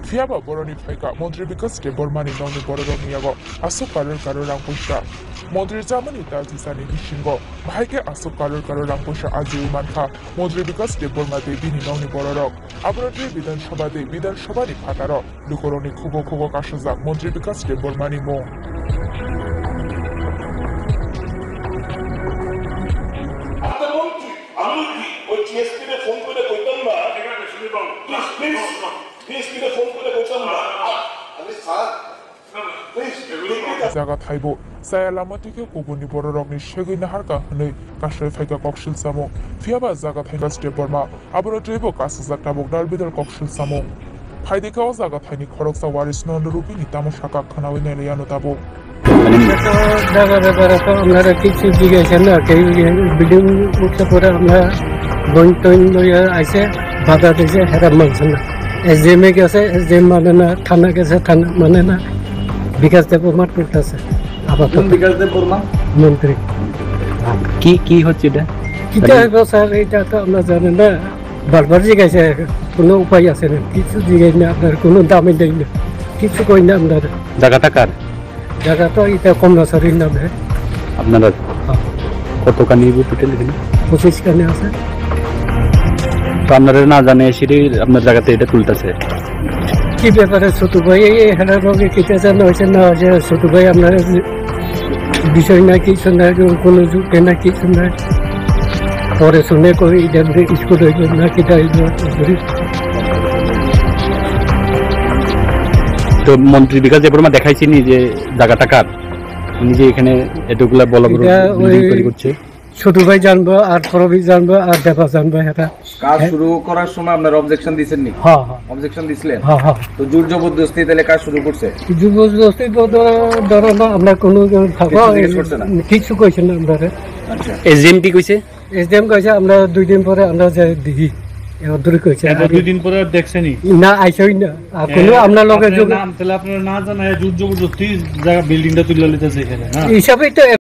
Fiaba Boroni Faika, Montri because Debormani non the Boroniago, Asukaro Ramposha, Montri Zamani Tazisani Hishingo, Mahike Asukaro Ramposha Azimanka, Montri because Debormade Bini non the Borok, Abrati Bidan Shabade, Bidan Shabadi Pataro, Lukoroni Kubo Kashaza, Montri because Debormani Mo. Zaga Taibo, Sayalamatike Kubuni Borogni Shagin Harka, Kasha Faka Kokshil Samo, Fiaba Zaga Tagas de Burma, Abrotribo Kasazatabo, Dalbidal Kokshil Samo, Haidika Zaga Tiny Koroksa Waris non Rupini Tamoshaka Kanawin Eliano Tabo. আমরা কিছু জিজ্ঞাসা না building উঠতে পরে আমরা বন twin লইয়া আইসে বাধা দিয়েছে হেরা মানছে না এসডিএমে গেছে এসডিএম মানে না থানা গেছে থানা মানে না বিকাশ দেব মাঠ করতেছে আপাতত বিকাশ দেব বর্মা মন্ত্রী কি হচ্ছে এটা কিটা হইব স্যার এটা তো আমরা জানি না বারবার জিজ্ঞাসা কোনো উপায় আছে না কিছু জিজ্ঞাসা না আপনার কোনো দামই দেয় না কিছু কই না আপনার জায়গাটা কার জায়গা তো এটা কমলাছড়ির নামে আপনারা কত কানি টোটাল এখানে 25 কানে আছে তো আপনারা না জানে সেটি আপনার জায়গাতে এটা তুলতেছে কি ব্যাপারে ছোট ভাই হেরা রোগে কেটে জানা হয়েছে না যে ছোট ভাই আপনার বিষয় না কিছু না কোনো যুগে না কিছু না পরে শুনে করি স্কুল হইল না কিটা হইল তো মন্ত্রী বিকাশ দেববর্মা দেখাইছিনি যে জায়গাটা কার উনি যে এখানে এতগুলা বলবৎ করছে ছোট ভাই জানবো আর প্রবীর জানবো আর দেবা জানবো এটা কাজ শুরু করার সময় আপনারা অবজেকশন দিয়েছেন নি হ্যাঁ অবজেকশন দিছিলেন হ্যাঁ তো জোর জবরদস্তি তাহলে কাজ শুরু করছে জবরদস্তি ধরো না আমরা কোনো কিছু কইছে না আমরা আচ্ছা এসডিএম কি কইছে এসডিএম কইছে আমরা 2 দিন পরে আমরা যাই দেখি দূরে কইছে 2 দিন পরে দেখছেনি না আইছই না আর কোনো আমরা লগে নাম তাহলে আপনারা না জানায় জোর জবরদস্তি জায়গা বিল্ডিংটা তুলে লিতেছে এখানে না হিসাবে তো